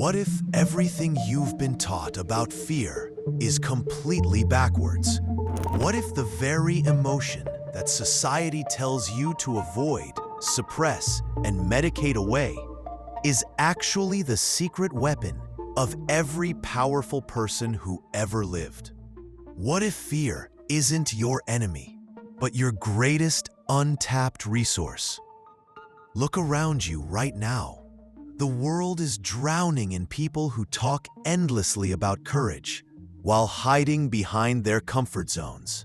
What if everything you've been taught about fear is completely backwards? What if the very emotion that society tells you to avoid, suppress, and medicate away is actually the secret weapon of every powerful person who ever lived? What if fear isn't your enemy, but your greatest untapped resource? Look around you right now. The world is drowning in people who talk endlessly about courage while hiding behind their comfort zones.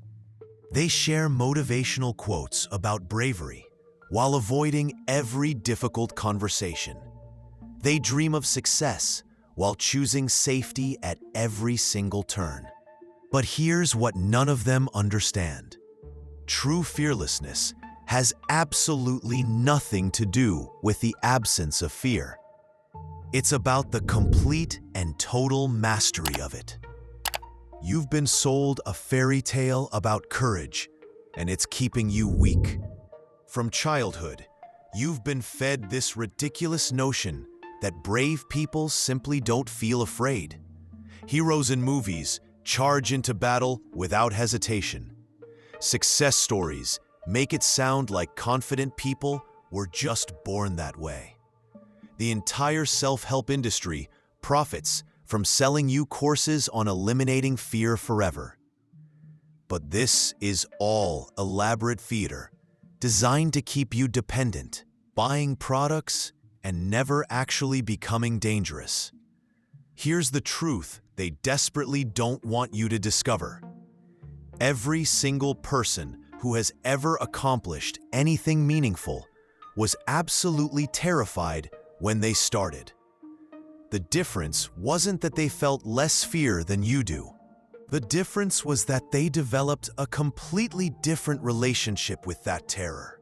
They share motivational quotes about bravery while avoiding every difficult conversation. They dream of success while choosing safety at every single turn. But here's what none of them understand. True fearlessness has absolutely nothing to do with the absence of fear. It's about the complete and total mastery of it. You've been sold a fairy tale about courage, and it's keeping you weak. From childhood, you've been fed this ridiculous notion that brave people simply don't feel afraid. Heroes in movies charge into battle without hesitation. Success stories make it sound like confident people were just born that way. The entire self-help industry profits from selling you courses on eliminating fear forever. But this is all elaborate theater designed to keep you dependent, buying products, and never actually becoming dangerous. Here's the truth they desperately don't want you to discover. Every single person who has ever accomplished anything meaningful was absolutely terrified when they started. The difference wasn't that they felt less fear than you do. The difference was that they developed a completely different relationship with that terror.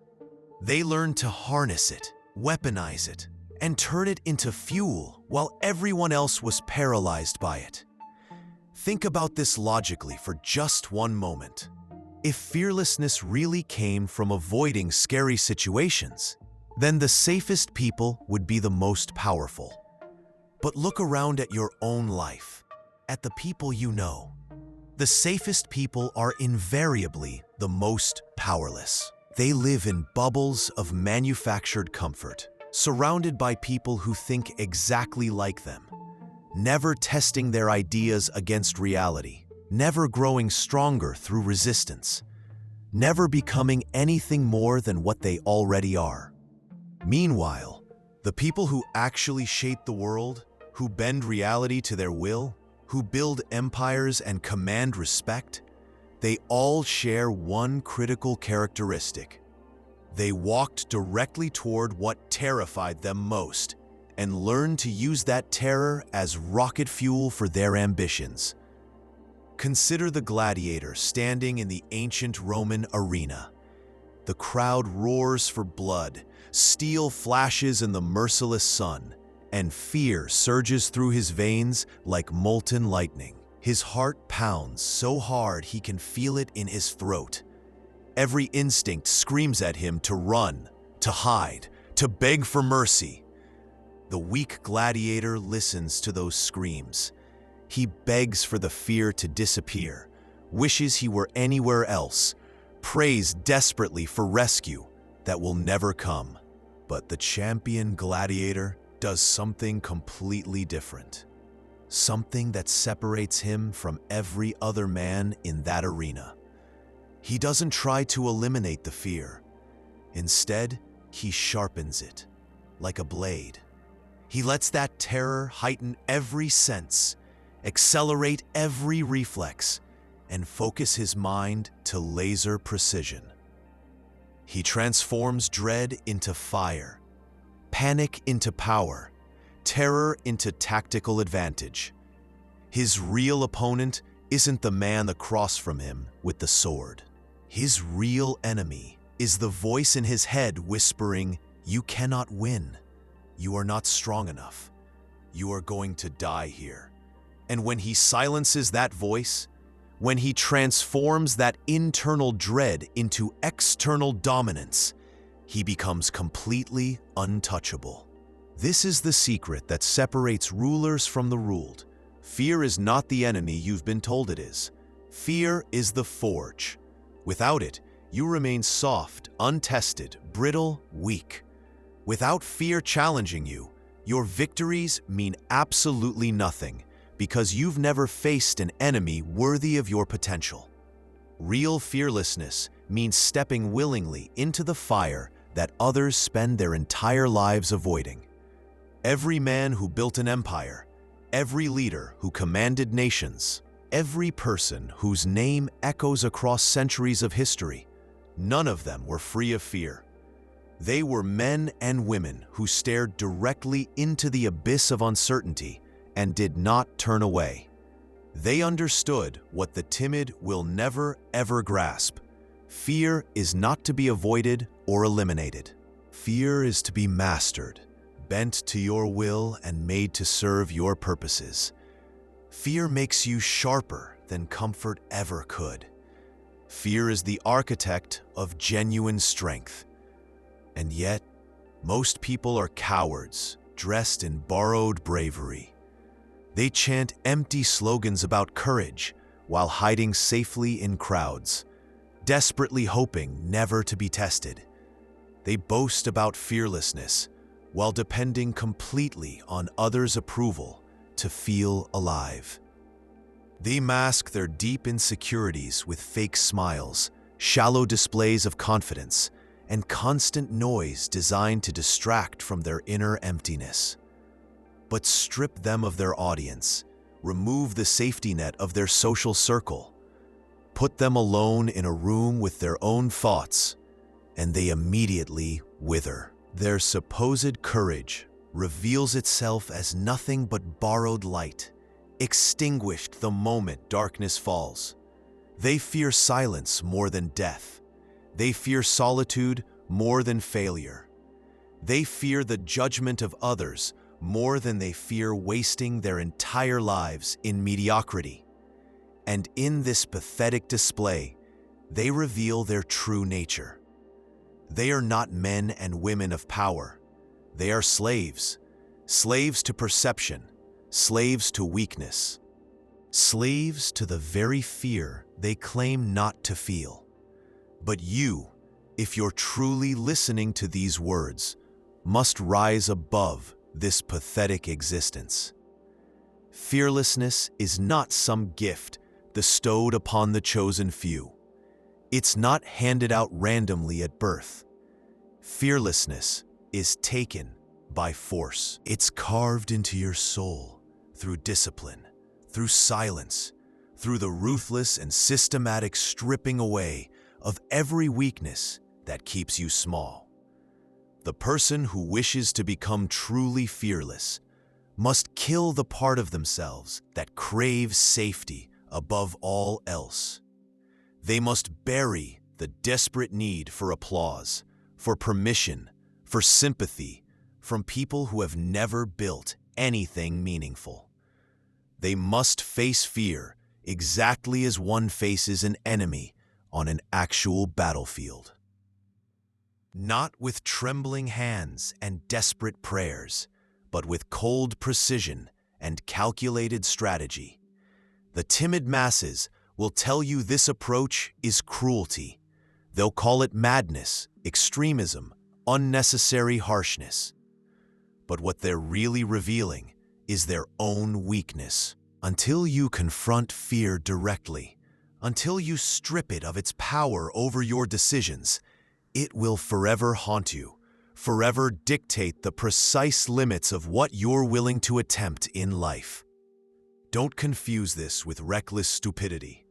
They learned to harness it, weaponize it, and turn it into fuel while everyone else was paralyzed by it. Think about this logically for just one moment. If fearlessness really came from avoiding scary situations, then the safest people would be the most powerful. But look around at your own life, at the people you know. The safest people are invariably the most powerless. They live in bubbles of manufactured comfort, surrounded by people who think exactly like them, never testing their ideas against reality, never growing stronger through resistance, never becoming anything more than what they already are. Meanwhile, the people who actually shape the world, who bend reality to their will, who build empires and command respect, they all share one critical characteristic. They walked directly toward what terrified them most and learned to use that terror as rocket fuel for their ambitions. Consider the gladiator standing in the ancient Roman arena. The crowd roars for blood, steel flashes in the merciless sun, and fear surges through his veins like molten lightning. His heart pounds so hard he can feel it in his throat. Every instinct screams at him to run, to hide, to beg for mercy. The weak gladiator listens to those screams. He begs for the fear to disappear, wishes he were anywhere else, prays desperately for rescue that will never come. But the champion gladiator does something completely different. Something that separates him from every other man in that arena. He doesn't try to eliminate the fear. Instead, he sharpens it, like a blade. He lets that terror heighten every sense, accelerate every reflex, and focus his mind to laser precision. He transforms dread into fire, panic into power, terror into tactical advantage. His real opponent isn't the man across from him with the sword. His real enemy is the voice in his head whispering, "You cannot win. You are not strong enough. You are going to die here." And when he silences that voice, when he transforms that internal dread into external dominance, he becomes completely untouchable. This is the secret that separates rulers from the ruled. Fear is not the enemy you've been told it is. Fear is the forge. Without it, you remain soft, untested, brittle, weak. Without fear challenging you, your victories mean absolutely nothing because you've never faced an enemy worthy of your potential. Real fearlessness means stepping willingly into the fire that others spend their entire lives avoiding. Every man who built an empire, every leader who commanded nations, every person whose name echoes across centuries of history, none of them were free of fear. They were men and women who stared directly into the abyss of uncertainty and did not turn away. They understood what the timid will never, ever grasp. Fear is not to be avoided or eliminated. Fear is to be mastered, bent to your will and made to serve your purposes. Fear makes you sharper than comfort ever could. Fear is the architect of genuine strength. And yet, most people are cowards, dressed in borrowed bravery. They chant empty slogans about courage while hiding safely in crowds, desperately hoping never to be tested. They boast about fearlessness while depending completely on others' approval to feel alive. They mask their deep insecurities with fake smiles, shallow displays of confidence, and constant noise designed to distract from their inner emptiness. But strip them of their audience, remove the safety net of their social circle, put them alone in a room with their own thoughts, and they immediately wither. Their supposed courage reveals itself as nothing but borrowed light, extinguished the moment darkness falls. They fear silence more than death. They fear solitude more than failure. They fear the judgment of others more than they fear wasting their entire lives in mediocrity. And in this pathetic display, they reveal their true nature. They are not men and women of power. They are slaves, slaves to perception, slaves to weakness, slaves to the very fear they claim not to feel. But you, if you're truly listening to these words, must rise above this pathetic existence. Fearlessness is not some gift bestowed upon the chosen few. It's not handed out randomly at birth. Fearlessness is taken by force. It's carved into your soul through discipline, through silence, through the ruthless and systematic stripping away of every weakness that keeps you small. The person who wishes to become truly fearless must kill the part of themselves that craves safety above all else. They must bury the desperate need for applause, for permission, for sympathy from people who have never built anything meaningful. They must face fear exactly as one faces an enemy on an actual battlefield. Not with trembling hands and desperate prayers, but with cold precision and calculated strategy. The timid masses will tell you this approach is cruelty. They'll call it madness, extremism, unnecessary harshness. But what they're really revealing is their own weakness. Until you confront fear directly, until you strip it of its power over your decisions, it will forever haunt you, forever dictate the precise limits of what you're willing to attempt in life. Don't confuse this with reckless stupidity.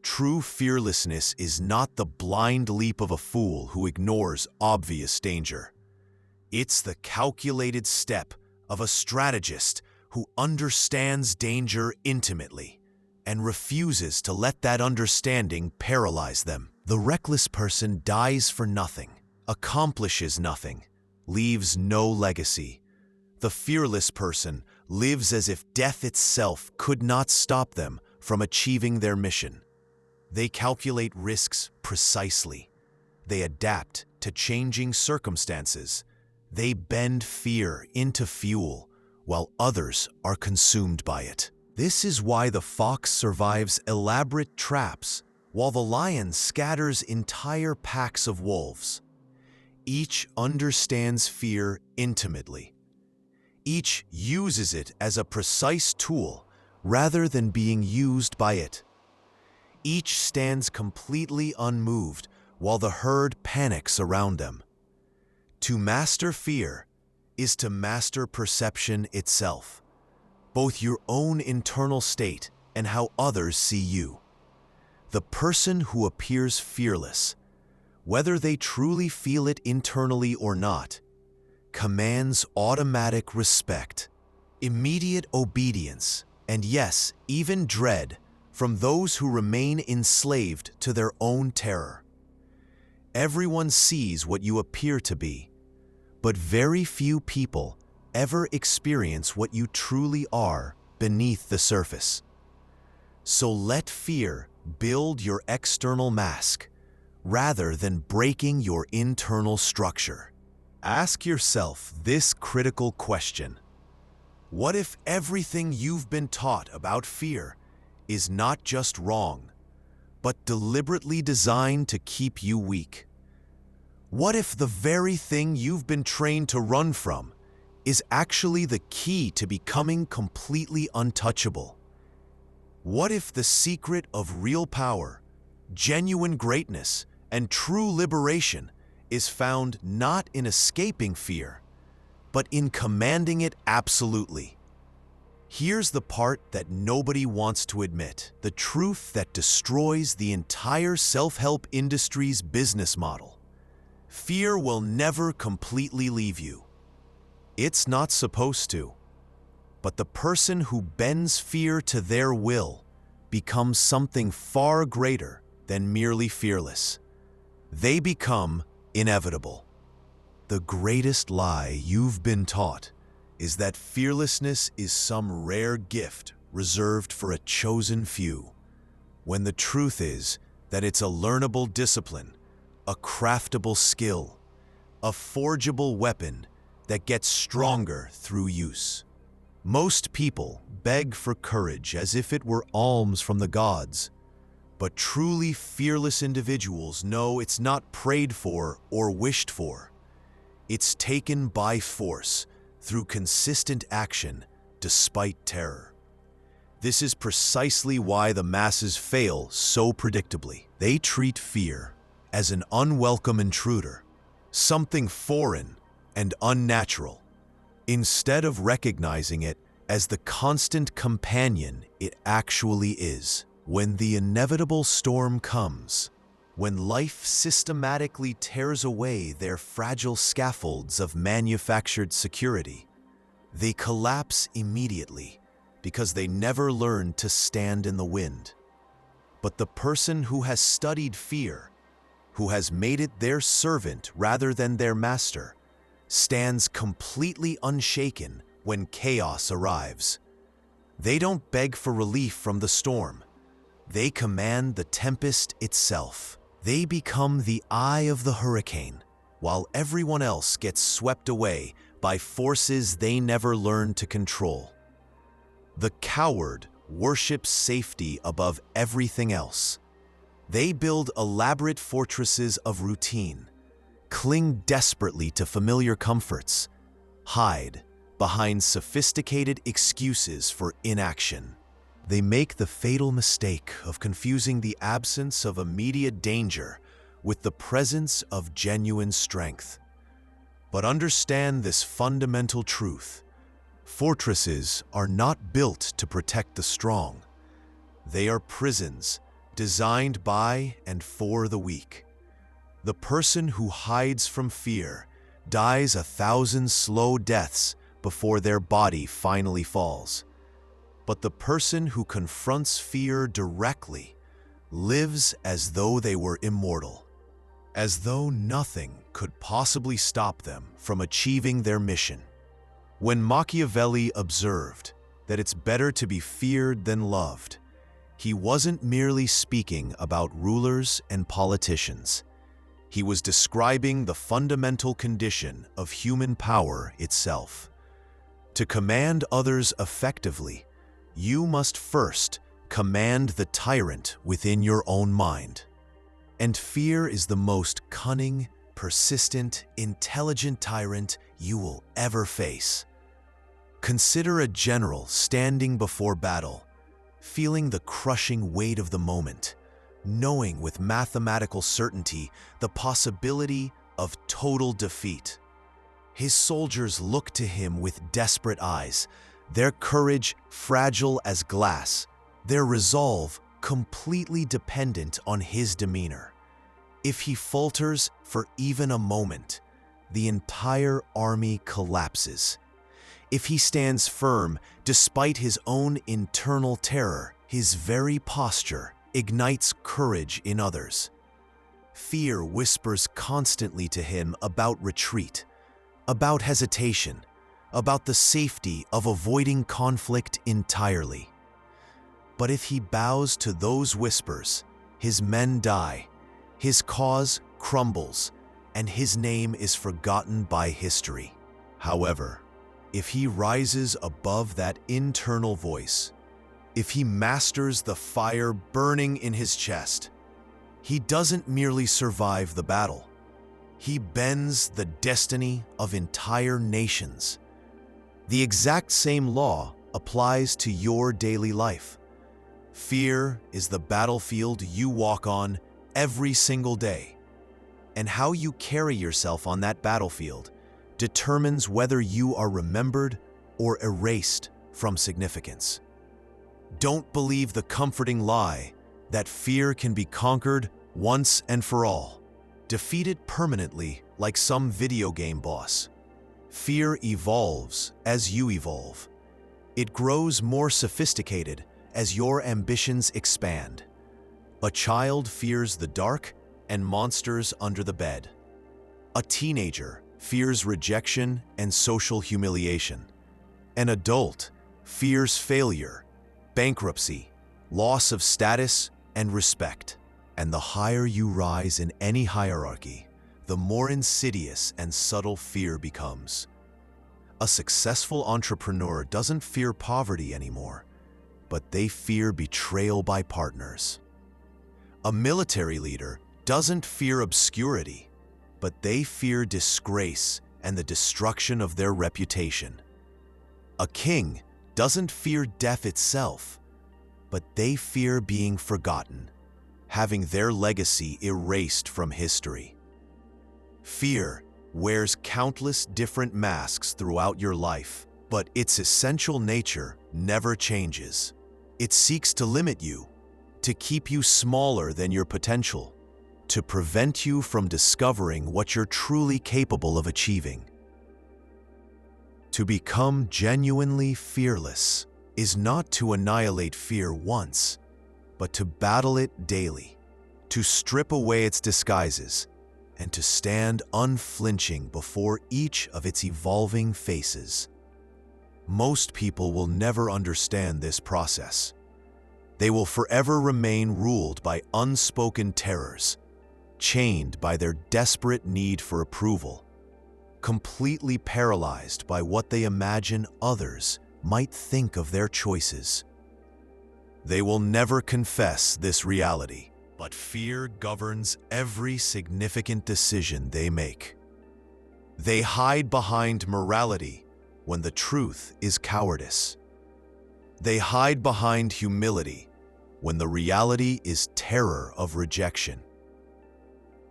True fearlessness is not the blind leap of a fool who ignores obvious danger. It's the calculated step of a strategist who understands danger intimately and refuses to let that understanding paralyze them. The reckless person dies for nothing, accomplishes nothing, leaves no legacy. The fearless person lives as if death itself could not stop them from achieving their mission. They calculate risks precisely. They adapt to changing circumstances. They bend fear into fuel, while others are consumed by it. This is why the fox survives elaborate traps, while the lion scatters entire packs of wolves. Each understands fear intimately. Each uses it as a precise tool rather than being used by it. Each stands completely unmoved while the herd panics around them. To master fear is to master perception itself, both your own internal state and how others see you. The person who appears fearless, whether they truly feel it internally or not, commands automatic respect, immediate obedience, and yes, even dread from those who remain enslaved to their own terror. Everyone sees what you appear to be, but very few people ever experience what you truly are beneath the surface. So let fear build your external mask, rather than breaking your internal structure. Ask yourself this critical question. What if everything you've been taught about fear is not just wrong, but deliberately designed to keep you weak? What if the very thing you've been trained to run from is actually the key to becoming completely untouchable? What if the secret of real power, genuine greatness, and true liberation is found not in escaping fear, but in commanding it absolutely? Here's the part that nobody wants to admit, the truth that destroys the entire self-help industry's business model. Fear will never completely leave you. It's not supposed to. But the person who bends fear to their will becomes something far greater than merely fearless. They become inevitable. The greatest lie you've been taught is that fearlessness is some rare gift reserved for a chosen few, when the truth is that it's a learnable discipline, a craftable skill, a forgeable weapon that gets stronger through use. Most people beg for courage as if it were alms from the gods, but truly fearless individuals know it's not prayed for or wished for. It's taken by force through consistent action despite terror. This is precisely why the masses fail so predictably. They treat fear as an unwelcome intruder, something foreign and unnatural, instead of recognizing it as the constant companion it actually is. When the inevitable storm comes, when life systematically tears away their fragile scaffolds of manufactured security, they collapse immediately because they never learned to stand in the wind. But the person who has studied fear, who has made it their servant rather than their master, stands completely unshaken when chaos arrives. They don't beg for relief from the storm. They command the tempest itself. They become the eye of the hurricane, while everyone else gets swept away by forces they never learned to control. The coward worships safety above everything else. They build elaborate fortresses of routine, cling desperately to familiar comforts, hide behind sophisticated excuses for inaction. They make the fatal mistake of confusing the absence of immediate danger with the presence of genuine strength. But understand this fundamental truth: fortresses are not built to protect the strong. They are prisons designed by and for the weak. The person who hides from fear dies 1,000 slow deaths before their body finally falls. But the person who confronts fear directly lives as though they were immortal, as though nothing could possibly stop them from achieving their mission. When Machiavelli observed that it's better to be feared than loved, he wasn't merely speaking about rulers and politicians. He was describing the fundamental condition of human power itself. To command others effectively, you must first command the tyrant within your own mind. And fear is the most cunning, persistent, intelligent tyrant you will ever face. Consider a general standing before battle, feeling the crushing weight of the moment, knowing with mathematical certainty the possibility of total defeat. His soldiers look to him with desperate eyes, their courage fragile as glass, their resolve completely dependent on his demeanor. If he falters for even a moment, the entire army collapses. If he stands firm despite his own internal terror, his very posture ignites courage in others. Fear whispers constantly to him about retreat, about hesitation, about the safety of avoiding conflict entirely. But if he bows to those whispers, his men die, his cause crumbles, and his name is forgotten by history. However, if he rises above that internal voice, if he masters the fire burning in his chest, he doesn't merely survive the battle. He bends the destiny of entire nations. The exact same law applies to your daily life. Fear is the battlefield you walk on every single day, and how you carry yourself on that battlefield determines whether you are remembered or erased from significance. Don't believe the comforting lie that fear can be conquered once and for all, defeated permanently like some video game boss. Fear evolves as you evolve. It grows more sophisticated as your ambitions expand. A child fears the dark and monsters under the bed. A teenager fears rejection and social humiliation. An adult fears failure, bankruptcy, loss of status, and respect. And the higher you rise in any hierarchy, the more insidious and subtle fear becomes. A successful entrepreneur doesn't fear poverty anymore, but they fear betrayal by partners. A military leader doesn't fear obscurity, but they fear disgrace and the destruction of their reputation. A king doesn't fear death itself, but they fear being forgotten, having their legacy erased from history. Fear wears countless different masks throughout your life, but its essential nature never changes. It seeks to limit you, to keep you smaller than your potential, to prevent you from discovering what you're truly capable of achieving. To become genuinely fearless is not to annihilate fear once, but to battle it daily, to strip away its disguises, and to stand unflinching before each of its evolving faces. Most people will never understand this process. They will forever remain ruled by unspoken terrors, chained by their desperate need for approval, completely paralyzed by what they imagine others might think of their choices. They will never confess this reality, but fear governs every significant decision they make. They hide behind morality when the truth is cowardice. They hide behind humility when the reality is terror of rejection.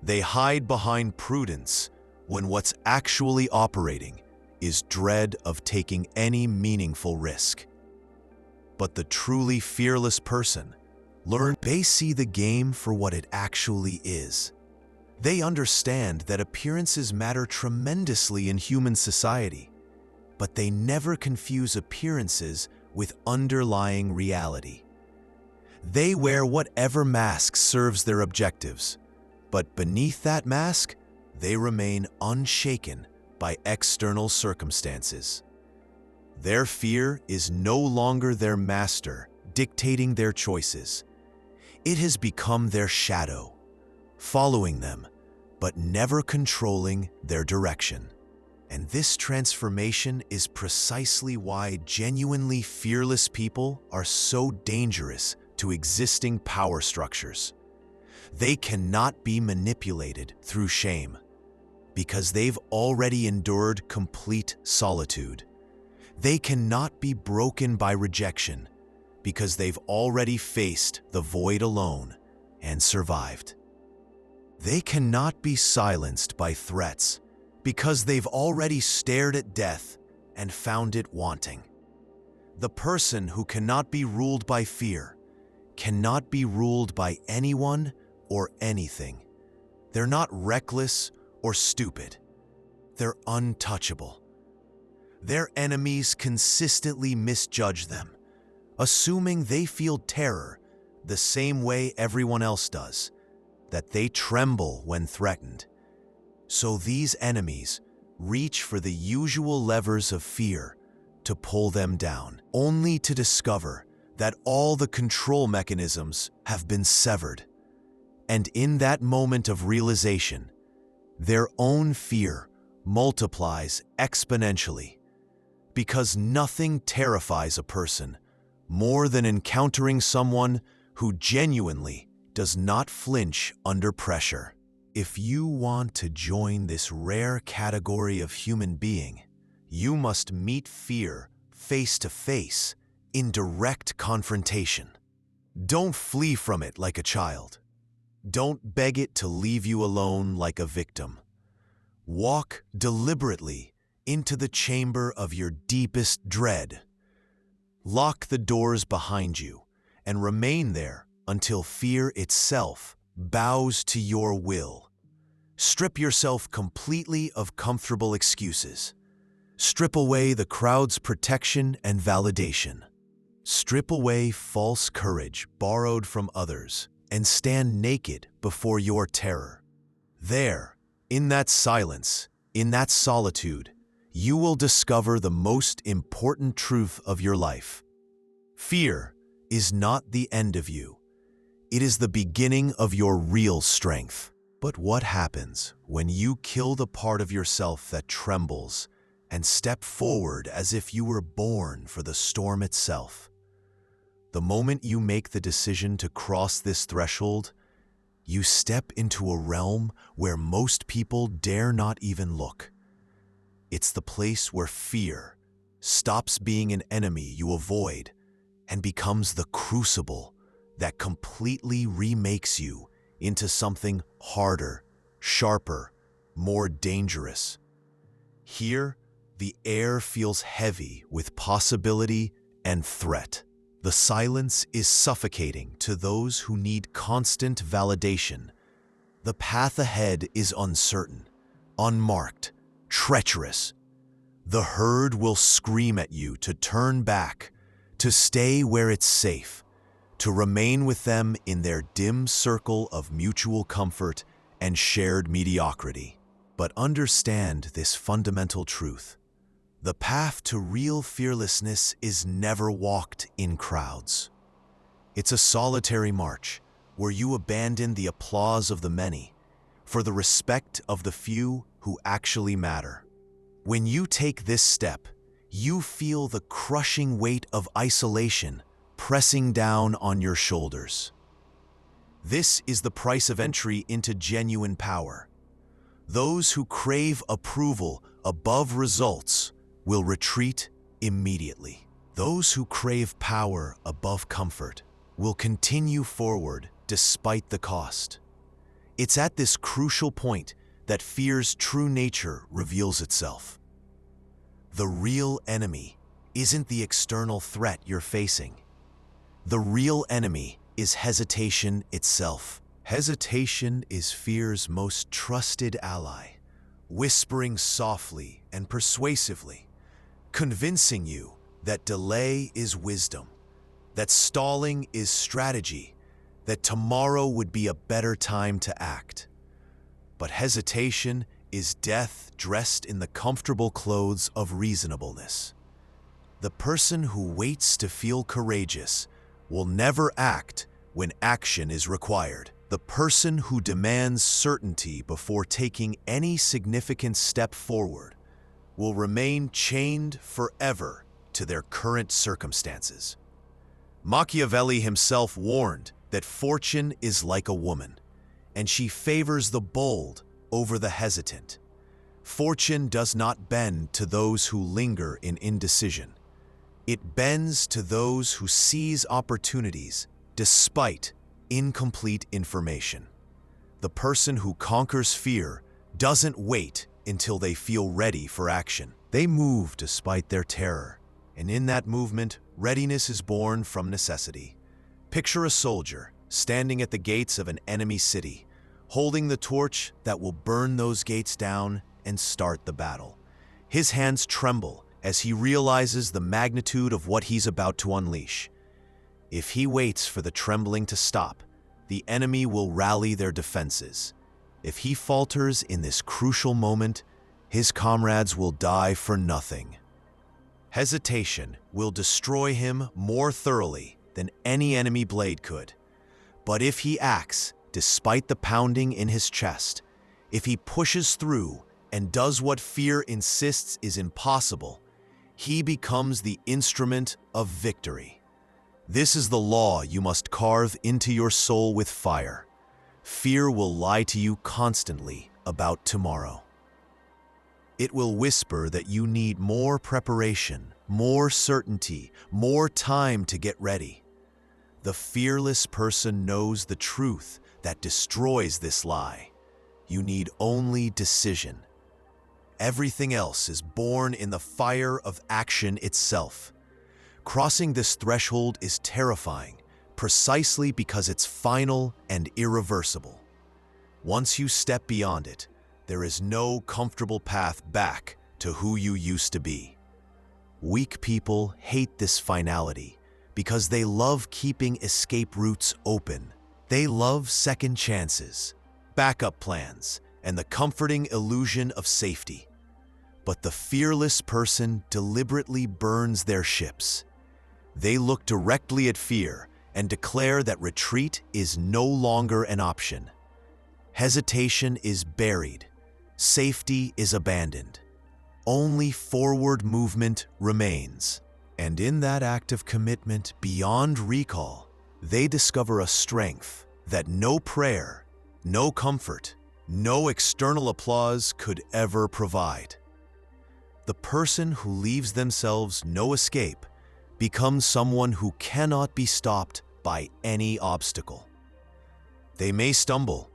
They hide behind prudence when what's actually operating is dread of taking any meaningful risk. But the truly fearless person they see the game for what it actually is. They understand that appearances matter tremendously in human society, but they never confuse appearances with underlying reality. They wear whatever mask serves their objectives, but beneath that mask, they remain unshaken by external circumstances. Their fear is no longer their master, dictating their choices. It has become their shadow, following them, but never controlling their direction. And this transformation is precisely why genuinely fearless people are so dangerous to existing power structures. They cannot be manipulated through shame, because they've already endured complete solitude. They cannot be broken by rejection, because they've already faced the void alone and survived. They cannot be silenced by threats, because they've already stared at death and found it wanting. The person who cannot be ruled by fear cannot be ruled by anyone or anything. They're not reckless or stupid. They're untouchable. Their enemies consistently misjudge them, assuming they feel terror the same way everyone else does, that they tremble when threatened. So these enemies reach for the usual levers of fear to pull them down, only to discover that all the control mechanisms have been severed. And in that moment of realization, their own fear multiplies exponentially, because nothing terrifies a person more than encountering someone who genuinely does not flinch under pressure. If you want to join this rare category of human being, you must meet fear face to face in direct confrontation. Don't flee from it like a child. Don't beg it to leave you alone like a victim. Walk deliberately into the chamber of your deepest dread. Lock the doors behind you and remain there until fear itself bows to your will. Strip yourself completely of comfortable excuses. Strip away the crowd's protection and validation. Strip away false courage borrowed from others and stand naked before your terror. There, in that silence, in that solitude, you will discover the most important truth of your life. Fear is not the end of you. It is the beginning of your real strength. But what happens when you kill the part of yourself that trembles and step forward as if you were born for the storm itself? The moment you make the decision to cross this threshold, you step into a realm where most people dare not even look. It's the place where fear stops being an enemy you avoid and becomes the crucible that completely remakes you into something harder, sharper, more dangerous. Here, the air feels heavy with possibility and threat. The silence is suffocating to those who need constant validation. The path ahead is uncertain, unmarked, treacherous. The herd will scream at you to turn back, to stay where it's safe, to remain with them in their dim circle of mutual comfort and shared mediocrity. But understand this fundamental truth. The path to real fearlessness is never walked in crowds. It's a solitary march where you abandon the applause of the many for the respect of the few who actually matter. When you take this step, you feel the crushing weight of isolation pressing down on your shoulders. This is the price of entry into genuine power. Those who crave approval above results will retreat immediately. Those who crave power above comfort will continue forward despite the cost. It's at this crucial point that fear's true nature reveals itself. The real enemy isn't the external threat you're facing. The real enemy is hesitation itself. Hesitation is fear's most trusted ally, whispering softly and persuasively, convincing you that delay is wisdom, that stalling is strategy, that tomorrow would be a better time to act. But hesitation is death dressed in the comfortable clothes of reasonableness. The person who waits to feel courageous will never act when action is required. The person who demands certainty before taking any significant step forward will remain chained forever to their current circumstances. Machiavelli himself warned that fortune is like a woman, and she favors the bold over the hesitant. Fortune does not bend to those who linger in indecision. It bends to those who seize opportunities despite incomplete information. The person who conquers fear doesn't wait until they feel ready for action. They move despite their terror, and in that movement, readiness is born from necessity. Picture a soldier standing at the gates of an enemy city, holding the torch that will burn those gates down and start the battle. His hands tremble as he realizes the magnitude of what he's about to unleash. If he waits for the trembling to stop, the enemy will rally their defenses. If he falters in this crucial moment, his comrades will die for nothing. Hesitation will destroy him more thoroughly than any enemy blade could. But if he acts despite the pounding in his chest, if he pushes through and does what fear insists is impossible, he becomes the instrument of victory. This is the law you must carve into your soul with fire. Fear will lie to you constantly about tomorrow. It will whisper that you need more preparation, more certainty, more time to get ready. The fearless person knows the truth that destroys this lie. You need only decision. Everything else is born in the fire of action itself. Crossing this threshold is terrifying, precisely because it's final and irreversible. Once you step beyond it, there is no comfortable path back to who you used to be. Weak people hate this finality because they love keeping escape routes open. They love second chances, backup plans, and the comforting illusion of safety. But the fearless person deliberately burns their ships. They look directly at fear and declare that retreat is no longer an option. Hesitation is buried. Safety is abandoned. Only forward movement remains. And in that act of commitment beyond recall, they discover a strength that no prayer, no comfort, no external applause could ever provide. The person who leaves themselves no escape becomes someone who cannot be stopped by any obstacle. They may stumble,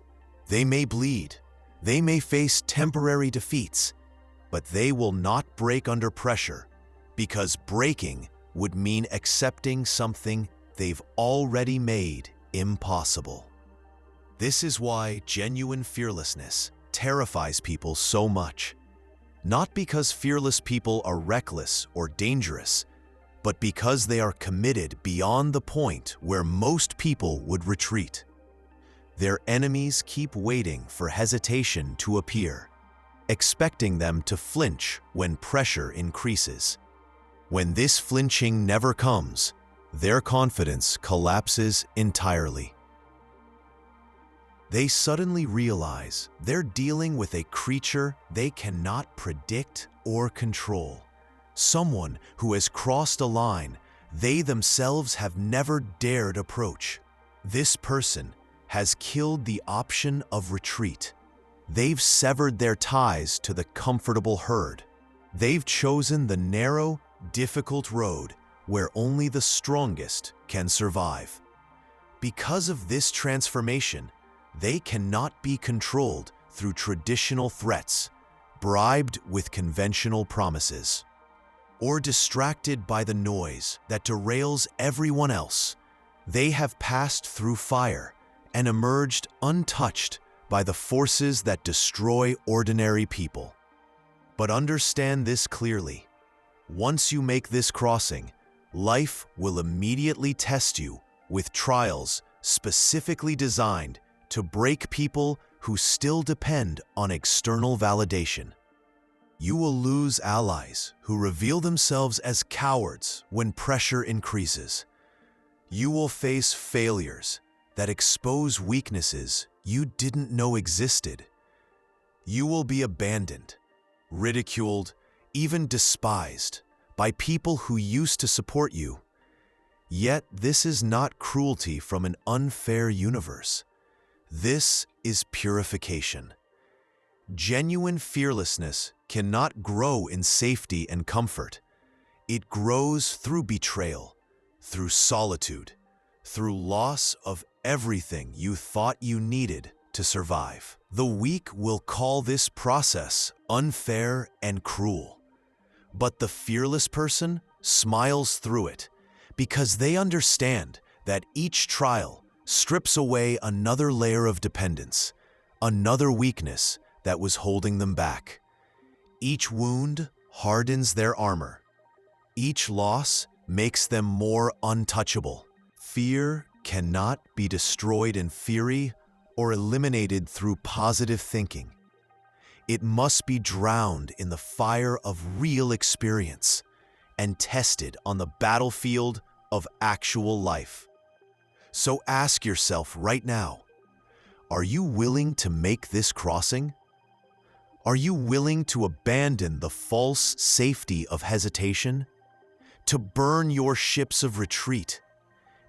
they may bleed, they may face temporary defeats, but they will not break under pressure, because breaking would mean accepting something they've already made impossible. This is why genuine fearlessness terrifies people so much. Not because fearless people are reckless or dangerous, but because they are committed beyond the point where most people would retreat. Their enemies keep waiting for hesitation to appear, expecting them to flinch when pressure increases. When this flinching never comes, their confidence collapses entirely. They suddenly realize they're dealing with a creature they cannot predict or control. Someone who has crossed a line they themselves have never dared approach. This person has killed the option of retreat. They've severed their ties to the comfortable herd. They've chosen the narrow, difficult road where only the strongest can survive. Because of this transformation, they cannot be controlled through traditional threats, bribed with conventional promises, or distracted by the noise that derails everyone else. They have passed through fire and emerged untouched by the forces that destroy ordinary people. But understand this clearly. Once you make this crossing, life will immediately test you with trials specifically designed to break people who still depend on external validation. You will lose allies who reveal themselves as cowards when pressure increases. You will face failures that expose weaknesses you didn't know existed. You will be abandoned, ridiculed, even despised by people who used to support you. Yet this is not cruelty from an unfair universe. This is purification. Genuine fearlessness cannot grow in safety and comfort. It grows through betrayal, through solitude, through loss of everything you thought you needed to survive. The weak will call this process unfair and cruel. But the fearless person smiles through it because they understand that each trial strips away another layer of dependence, another weakness that was holding them back. Each wound hardens their armor. Each loss makes them more untouchable. Fear cannot be destroyed in theory or eliminated through positive thinking. It must be drowned in the fire of real experience and tested on the battlefield of actual life. So ask yourself right now, are you willing to make this crossing? Are you willing to abandon the false safety of hesitation? To burn your ships of retreat?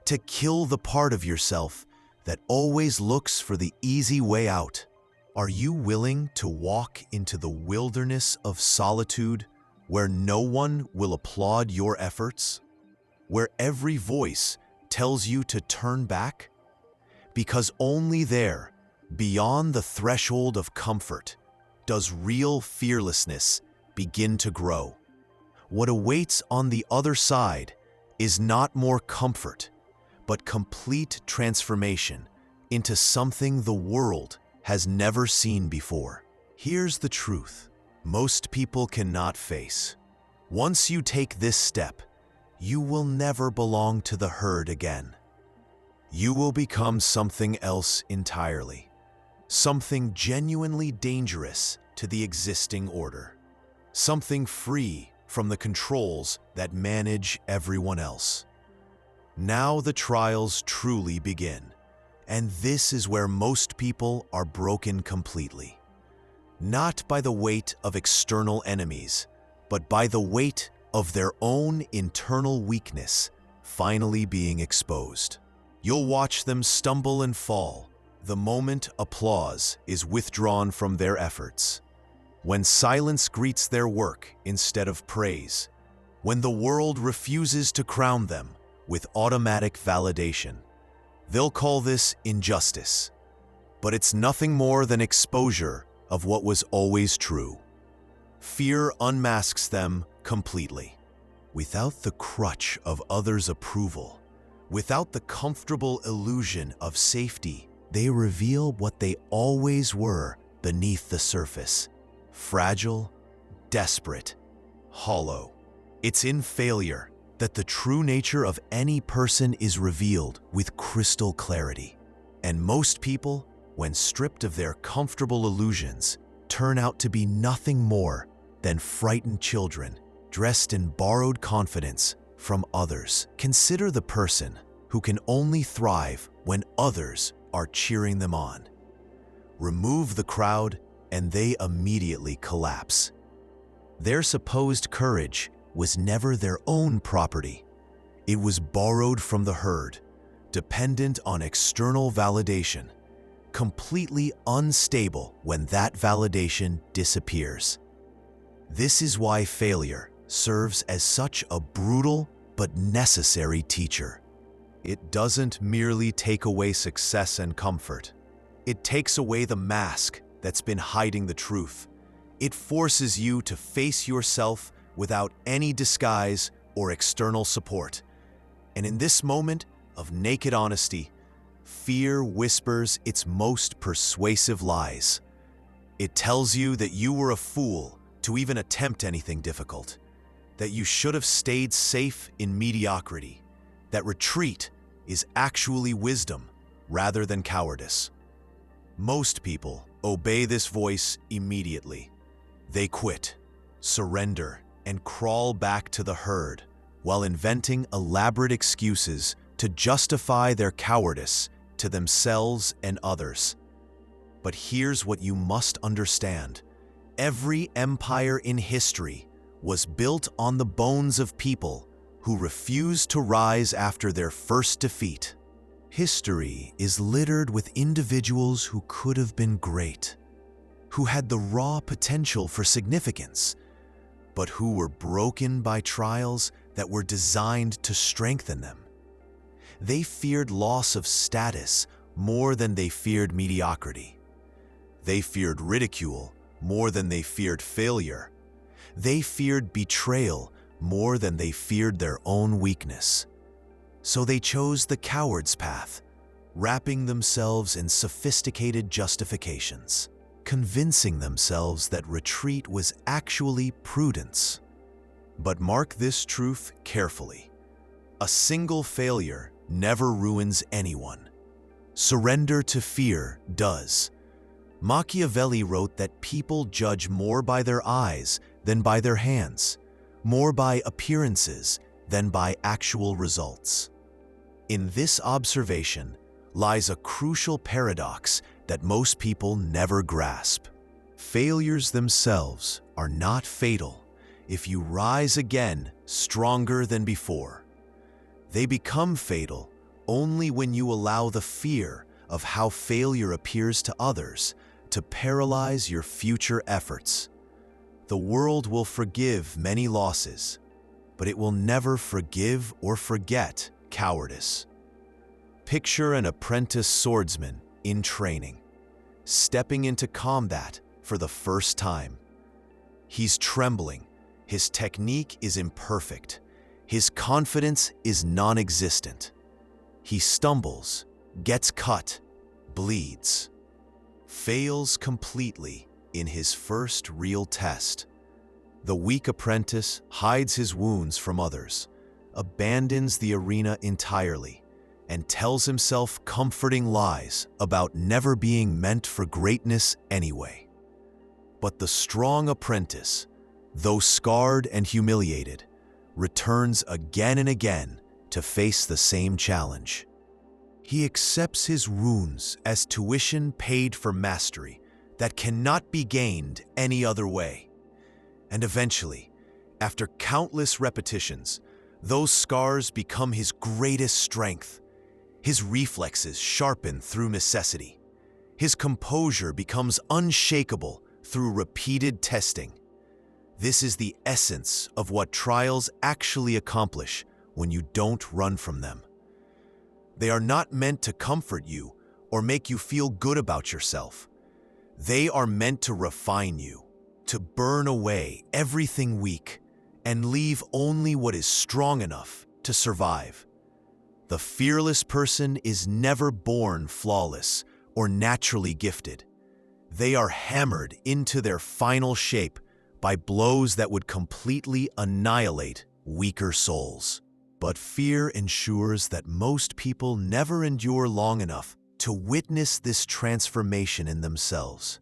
To kill the part of yourself that always looks for the easy way out? Are you willing to walk into the wilderness of solitude where no one will applaud your efforts? Where every voice tells you to turn back? Because only there, beyond the threshold of comfort, does real fearlessness begin to grow. What awaits on the other side is not more comfort, but complete transformation into something the world has never seen before. Here's the truth most people cannot face. Once you take this step, you will never belong to the herd again. You will become something else entirely, something genuinely dangerous to the existing order, something free from the controls that manage everyone else. Now the trials truly begin, and this is where most people are broken completely. Not by the weight of external enemies, but by the weight of their own internal weakness finally being exposed. You'll watch them stumble and fall the moment applause is withdrawn from their efforts, when silence greets their work instead of praise, when the world refuses to crown them with automatic validation. They'll call this injustice, but it's nothing more than exposure of what was always true. Fear unmasks them completely. Without the crutch of others' approval, without the comfortable illusion of safety, they reveal what they always were beneath the surface: fragile, desperate, hollow. It's in failure that the true nature of any person is revealed with crystal clarity. And most people, when stripped of their comfortable illusions, turn out to be nothing more than frightened children dressed in borrowed confidence from others. Consider the person who can only thrive when others are cheering them on. Remove the crowd and they immediately collapse. Their supposed courage was never their own property. It was borrowed from the herd, dependent on external validation, completely unstable when that validation disappears. This is why failure serves as such a brutal but necessary teacher. It doesn't merely take away success and comfort. It takes away the mask that's been hiding the truth. It forces you to face yourself without any disguise or external support. And in this moment of naked honesty, fear whispers its most persuasive lies. It tells you that you were a fool to even attempt anything difficult, that you should have stayed safe in mediocrity, that retreat is actually wisdom rather than cowardice. Most people obey this voice immediately. They quit, surrender, and crawl back to the herd while inventing elaborate excuses to justify their cowardice to themselves and others. But here's what you must understand. Every empire in history was built on the bones of people who refused to rise after their first defeat. History is littered with individuals who could have been great, who had the raw potential for significance, but who were broken by trials that were designed to strengthen them. They feared loss of status more than they feared mediocrity. They feared ridicule more than they feared failure. They feared betrayal more than they feared their own weakness. So they chose the coward's path, wrapping themselves in sophisticated justifications, convincing themselves that retreat was actually prudence. But mark this truth carefully. A single failure never ruins anyone. Surrender to fear does. Machiavelli wrote that people judge more by their eyes than by their hands, more by appearances than by actual results. In this observation lies a crucial paradox that most people never grasp. Failures themselves are not fatal if you rise again stronger than before. They become fatal only when you allow the fear of how failure appears to others to paralyze your future efforts. The world will forgive many losses, but it will never forgive or forget cowardice. Picture an apprentice swordsman in training, stepping into combat for the first time. He's trembling, his technique is imperfect, his confidence is non-existent. He stumbles, gets cut, bleeds, fails completely in his first real test. The weak apprentice hides his wounds from others, abandons the arena entirely, and tells himself comforting lies about never being meant for greatness anyway. But the strong apprentice, though scarred and humiliated, returns again and again to face the same challenge. He accepts his wounds as tuition paid for mastery that cannot be gained any other way. And eventually, after countless repetitions, those scars become his greatest strength. His reflexes sharpen through necessity. His composure becomes unshakable through repeated testing. This is the essence of what trials actually accomplish when you don't run from them. They are not meant to comfort you or make you feel good about yourself. They are meant to refine you, to burn away everything weak and leave only what is strong enough to survive. The fearless person is never born flawless or naturally gifted. They are hammered into their final shape by blows that would completely annihilate weaker souls. But fear ensures that most people never endure long enough to witness this transformation in themselves.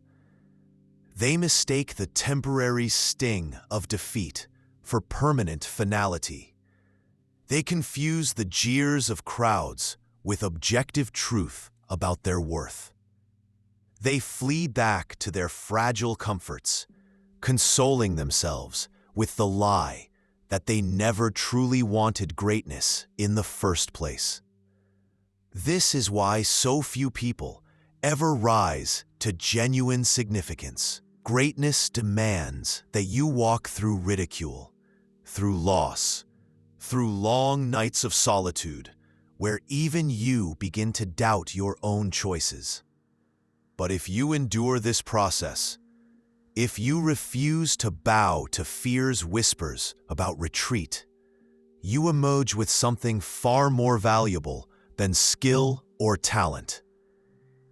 They mistake the temporary sting of defeat for permanent finality. They confuse the jeers of crowds with objective truth about their worth. They flee back to their fragile comforts, consoling themselves with the lie that they never truly wanted greatness in the first place. This is why so few people ever rise to genuine significance. Greatness demands that you walk through ridicule, through loss, through long nights of solitude, where even you begin to doubt your own choices. But if you endure this process, if you refuse to bow to fear's whispers about retreat, you emerge with something far more valuable than skill or talent.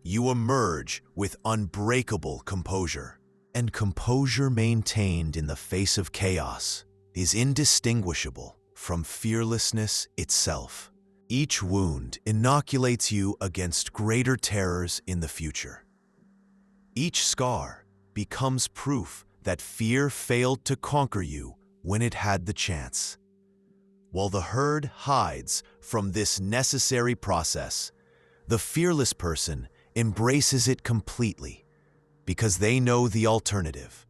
You emerge with unbreakable composure. And composure maintained in the face of chaos is indistinguishable from fearlessness itself. Each wound inoculates you against greater terrors in the future. Each scar becomes proof that fear failed to conquer you when it had the chance. While the herd hides from this necessary process, The fearless person embraces it completely because they know the alternative: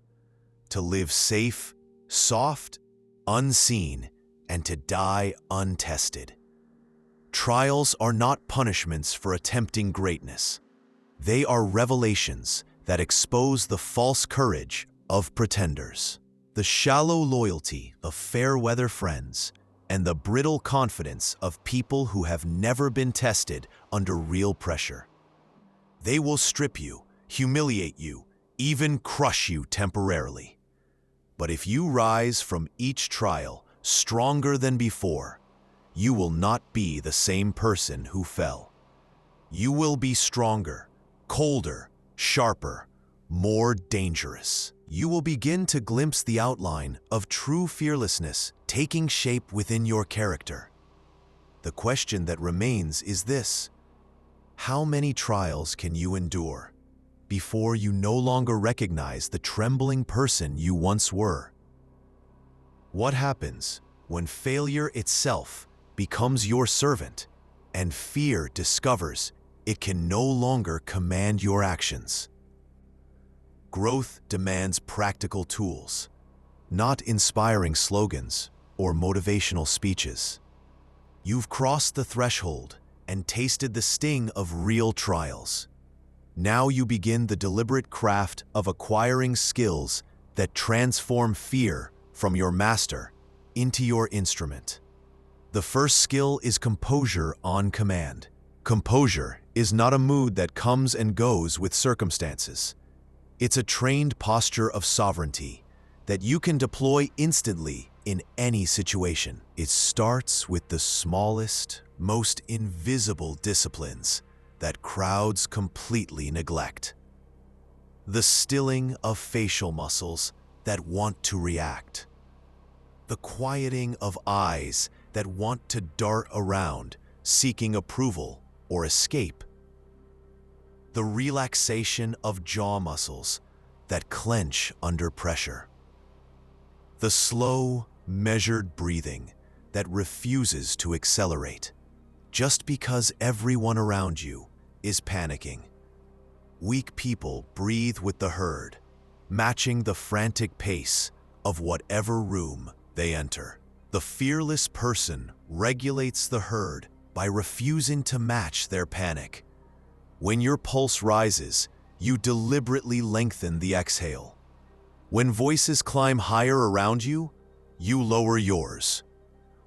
to live safe, soft, unseen, and to die untested. Trials are not punishments for attempting greatness. They are revelations that expose the false courage of pretenders, the shallow loyalty of fair-weather friends, and the brittle confidence of people who have never been tested under real pressure. They will strip you, humiliate you, even crush you temporarily. But if you rise from each trial stronger than before, you will not be the same person who fell. You will be stronger, colder, sharper, more dangerous. You will begin to glimpse the outline of true fearlessness taking shape within your character. The question that remains is this: how many trials can you endure before you no longer recognize the trembling person you once were? What happens when failure itself becomes your servant and fear discovers it can no longer command your actions? Growth demands practical tools, not inspiring slogans or motivational speeches. You've crossed the threshold and tasted the sting of real trials. Now you begin the deliberate craft of acquiring skills that transform fear from your master into your instrument. The first skill is composure on command. Composure is not a mood that comes and goes with circumstances. It's a trained posture of sovereignty that you can deploy instantly in any situation. It starts with the smallest, most invisible disciplines that crowds completely neglect. The stilling of facial muscles that want to react. The quieting of eyes that want to dart around, seeking approval or escape. The relaxation of jaw muscles that clench under pressure. The slow, measured breathing that refuses to accelerate just because everyone around you is panicking. Weak people breathe with the herd, matching the frantic pace of whatever room they enter. The fearless person regulates the herd by refusing to match their panic. When your pulse rises, you deliberately lengthen the exhale. When voices climb higher around you, you lower yours.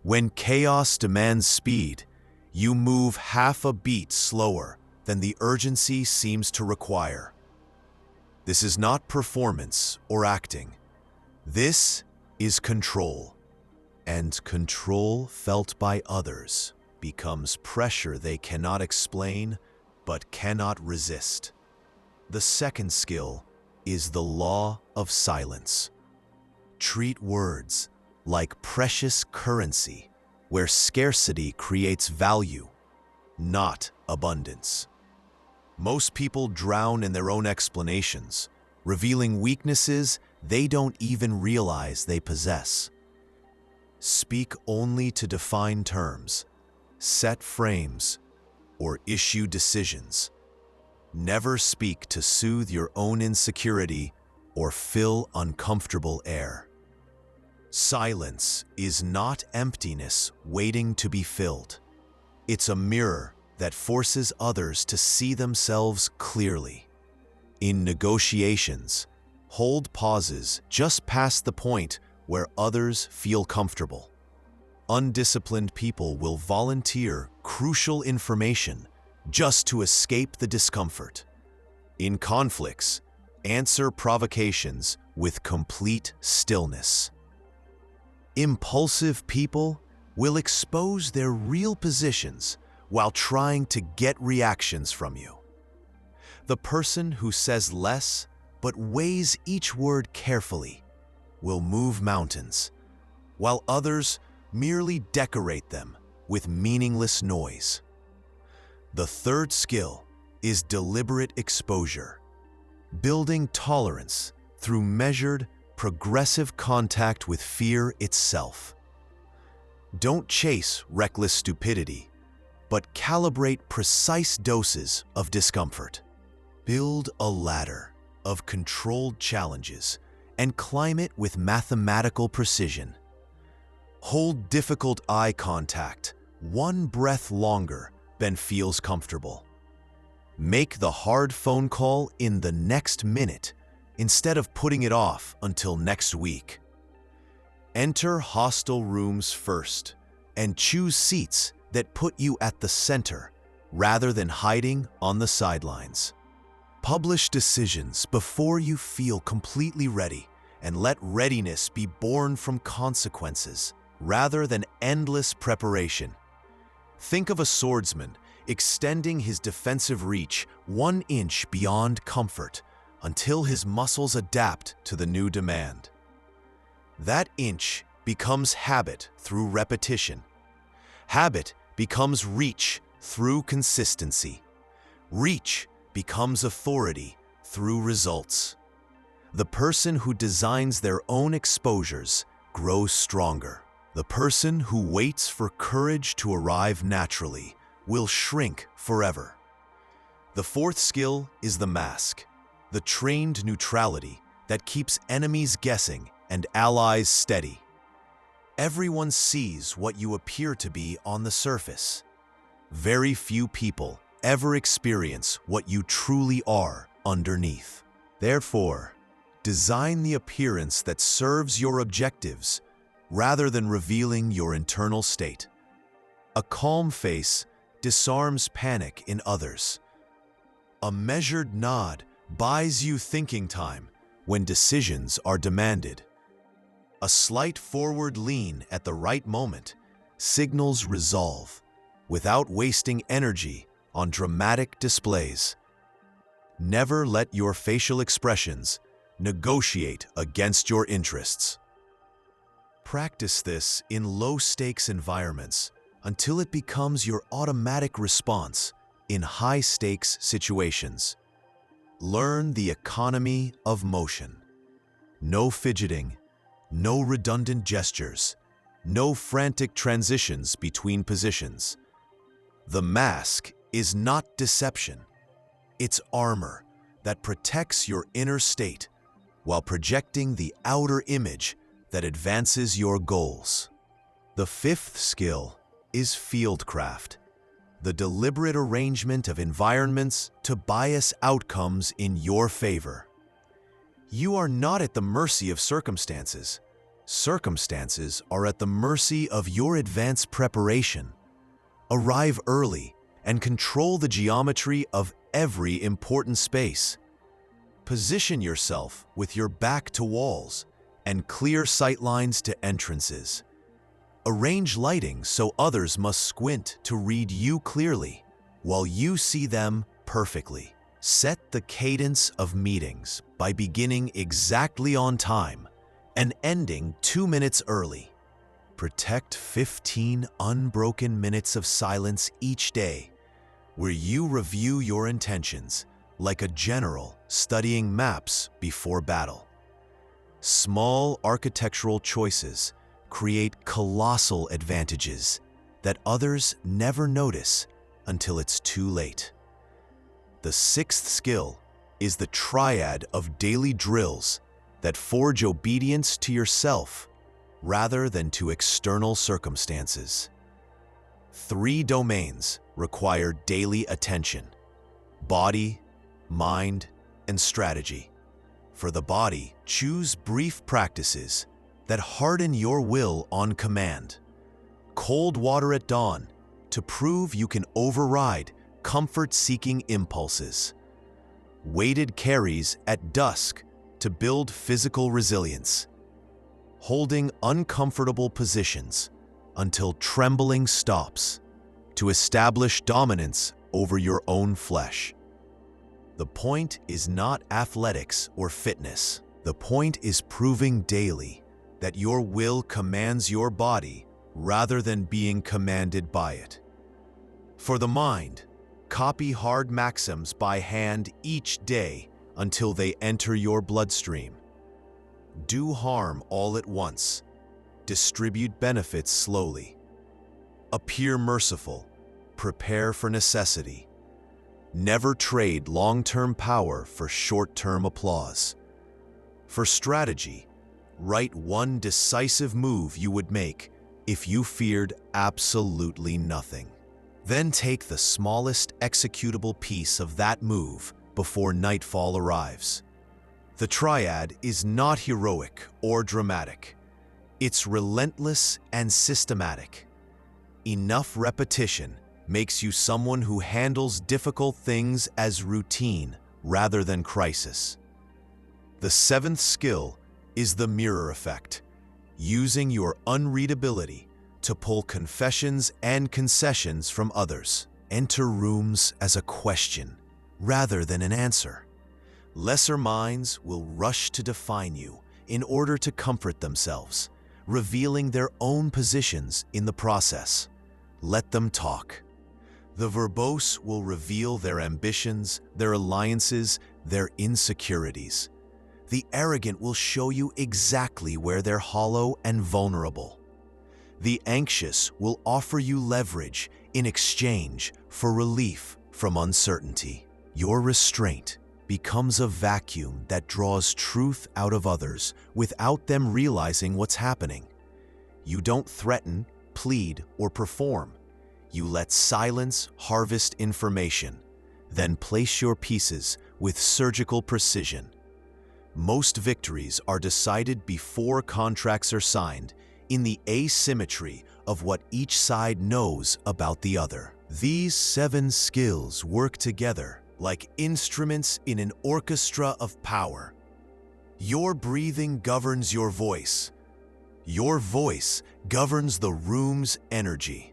When chaos demands speed, you move half a beat slower than the urgency seems to require. This is not performance or acting. This is control. And control felt by others becomes pressure they cannot explain but cannot resist. The second skill is the law of silence. Treat words like precious currency, where scarcity creates value, not abundance. Most people drown in their own explanations, revealing weaknesses they don't even realize they possess. Speak only to define terms, set frames, or issue decisions. Never speak to soothe your own insecurity or fill uncomfortable air. Silence is not emptiness waiting to be filled. It's a mirror that forces others to see themselves clearly. In negotiations, hold pauses just past the point where others feel comfortable. Undisciplined people will volunteer crucial information just to escape the discomfort. In conflicts, answer provocations with complete stillness. Impulsive people will expose their real positions while trying to get reactions from you. The person who says less but weighs each word carefully will move mountains, while others merely decorate them with meaningless noise. The third skill is deliberate exposure, building tolerance through measured, progressive contact with fear itself. Don't chase reckless stupidity. but calibrate precise doses of discomfort. Build a ladder of controlled challenges and climb it with mathematical precision. Hold difficult eye contact one breath longer than feels comfortable. Make the hard phone call in the next minute instead of putting it off until next week. Enter hostile rooms first and choose seats that put you at the center rather than hiding on the sidelines. Publish decisions before you feel completely ready and let readiness be born from consequences rather than endless preparation. Think of a swordsman extending his defensive reach 1 inch beyond comfort until his muscles adapt to the new demand. That inch becomes habit through repetition. Habit becomes reach through consistency. Reach becomes authority through results. The person who designs their own exposures grows stronger. The person who waits for courage to arrive naturally will shrink forever. The fourth skill is the mask, the trained neutrality that keeps enemies guessing and allies steady. Everyone sees what you appear to be on the surface. Very few people ever experience what you truly are underneath. Therefore, design the appearance that serves your objectives rather than revealing your internal state. A calm face disarms panic in others. A measured nod buys you thinking time when decisions are demanded. A slight forward lean at the right moment signals resolve without wasting energy on dramatic displays. Never let your facial expressions negotiate against your interests. Practice this in low-stakes environments until it becomes your automatic response in high-stakes situations. Learn the economy of motion. No fidgeting, no redundant gestures, no frantic transitions between positions. The mask is not deception. It's armor that protects your inner state while projecting the outer image that advances your goals. The fifth skill is fieldcraft, the deliberate arrangement of environments to bias outcomes in your favor. You are not at the mercy of circumstances. Circumstances are at the mercy of your advanced preparation. Arrive early and control the geometry of every important space. Position yourself with your back to walls and clear sightlines to entrances. Arrange lighting so others must squint to read you clearly, while you see them perfectly. Set the cadence of meetings by beginning exactly on time and ending 2 minutes early. Protect 15 unbroken minutes of silence each day, where you review your intentions like a general studying maps before battle. Small architectural choices create colossal advantages that others never notice until it's too late. The sixth skill is the triad of daily drills that forge obedience to yourself rather than to external circumstances. 3 domains require daily attention: body, mind, and strategy. For the body, choose brief practices that harden your will on command. Cold water at dawn to prove you can override comfort-seeking impulses. Weighted carries at dusk to build physical resilience. Holding uncomfortable positions until trembling stops to establish dominance over your own flesh. The point is not athletics or fitness. The point is proving daily that your will commands your body rather than being commanded by it. For the mind, copy hard maxims by hand each day until they enter your bloodstream. Do harm all at once. Distribute benefits slowly. Appear merciful. prepare for necessity. Never trade long-term power for short-term applause. For strategy, write one decisive move you would make if you feared absolutely nothing. Then take the smallest executable piece of that move before nightfall arrives. The triad is not heroic or dramatic. It's relentless and systematic. Enough repetition makes you someone who handles difficult things as routine rather than crisis. The seventh skill is the mirror effect, using your unreadability to pull confessions and concessions from others. Enter rooms as a question rather than an answer. Lesser minds will rush to define you in order to comfort themselves, revealing their own positions in the process. Let them talk. The verbose will reveal their ambitions, their alliances, their insecurities. The arrogant will show you exactly where they're hollow and vulnerable. The anxious will offer you leverage in exchange for relief from uncertainty. Your restraint becomes a vacuum that draws truth out of others without them realizing what's happening. You don't threaten, plead, or perform. You let silence harvest information, then place your pieces with surgical precision. Most victories are decided before contracts are signed, in the asymmetry of what each side knows about the other. These 7 skills work together like instruments in an orchestra of power. Your breathing governs your voice. Your voice governs the room's energy.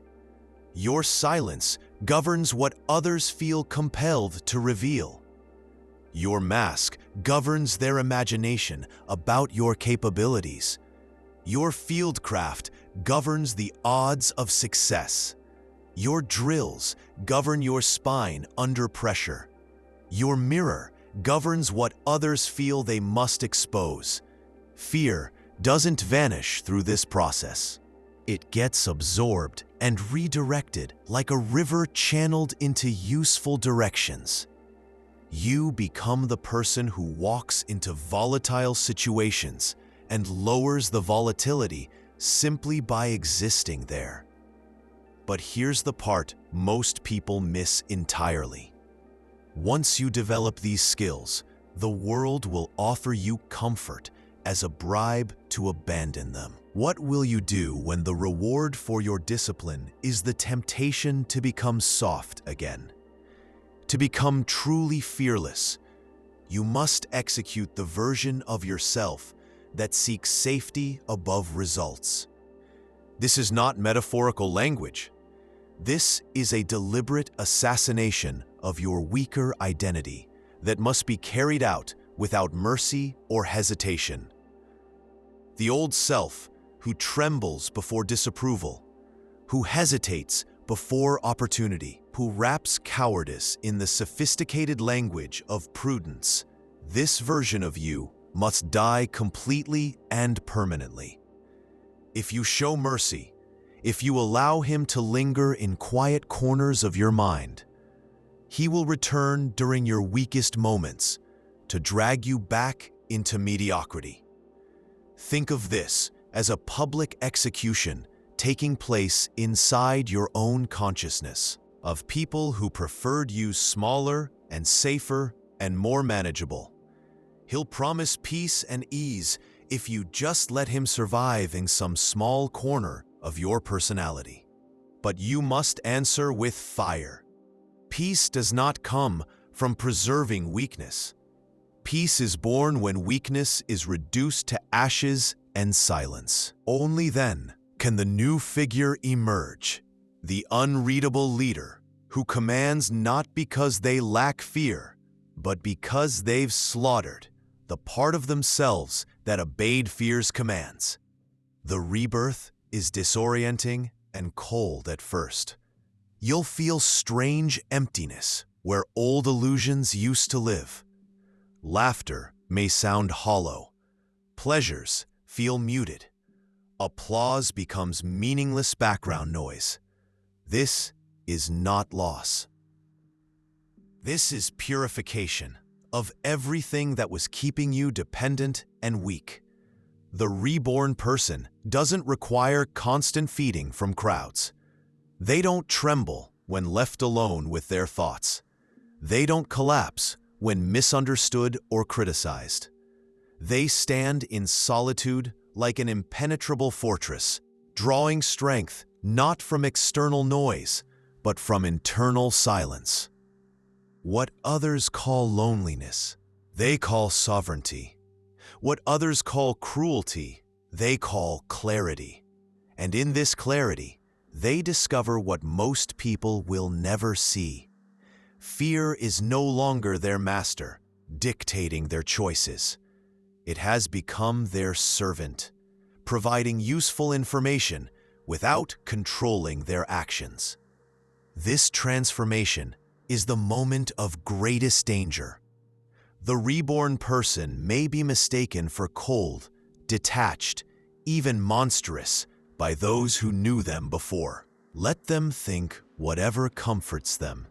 Your silence governs what others feel compelled to reveal. Your mask governs their imagination about your capabilities. Your fieldcraft governs the odds of success. Your drills govern your spine under pressure. Your mirror governs what others feel they must expose. Fear doesn't vanish through this process. It gets absorbed and redirected like a river channeled into useful directions. You become the person who walks into volatile situations and lowers the volatility simply by existing there. But here's the part most people miss entirely. Once you develop these skills, the world will offer you comfort as a bribe to abandon them. What will you do when the reward for your discipline is the temptation to become soft again? To become truly fearless, you must execute the version of yourself that seeks safety above results. This is not metaphorical language. This is a deliberate assassination of your weaker identity that must be carried out without mercy or hesitation. The old self who trembles before disapproval, who hesitates before opportunity, who wraps cowardice in the sophisticated language of prudence. This version of you must die completely and permanently. If you show mercy, if you allow him to linger in quiet corners of your mind, he will return during your weakest moments to drag you back into mediocrity. Think of this as a public execution taking place inside your own consciousness of people who preferred you smaller and safer and more manageable. He'll promise peace and ease if you just let him survive in some small corner of your personality. But you must answer with fire. Peace does not come from preserving weakness. Peace is born when weakness is reduced to ashes and silence. Only then can the new figure emerge, the unreadable leader who commands not because they lack fear, but because they've slaughtered the part of themselves that obeyed fear's commands. The rebirth is disorienting and cold at first. You'll feel strange emptiness where old illusions used to live. Laughter may sound hollow. Pleasures feel muted. Applause becomes meaningless background noise. This is not loss. This is purification of everything that was keeping you dependent and weak. The reborn person doesn't require constant feeding from crowds. They don't tremble when left alone with their thoughts. They don't collapse when misunderstood or criticized. They stand in solitude like an impenetrable fortress, drawing strength not from external noise, but from internal silence. What others call loneliness, they call sovereignty. What others call cruelty, they call clarity. And in this clarity, they discover what most people will never see. Fear is no longer their master, dictating their choices. It has become their servant, providing useful information without controlling their actions. This transformation is the moment of greatest danger. The reborn person may be mistaken for cold, detached, even monstrous by those who knew them before. Let them think whatever comforts them.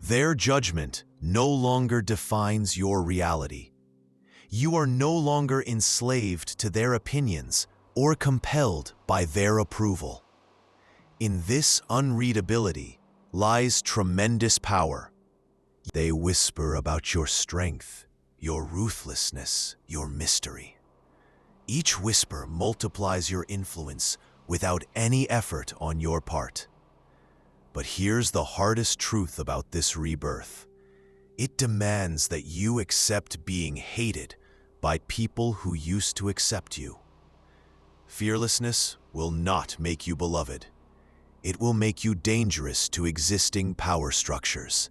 Their judgment no longer defines your reality. You are no longer enslaved to their opinions or compelled by their approval. In this unreadability lies tremendous power. They whisper about your strength, your ruthlessness, your mystery. Each whisper multiplies your influence without any effort on your part. But here's the hardest truth about this rebirth. It demands that you accept being hated by people who used to accept you. Fearlessness will not make you beloved. It will make you dangerous to existing power structures.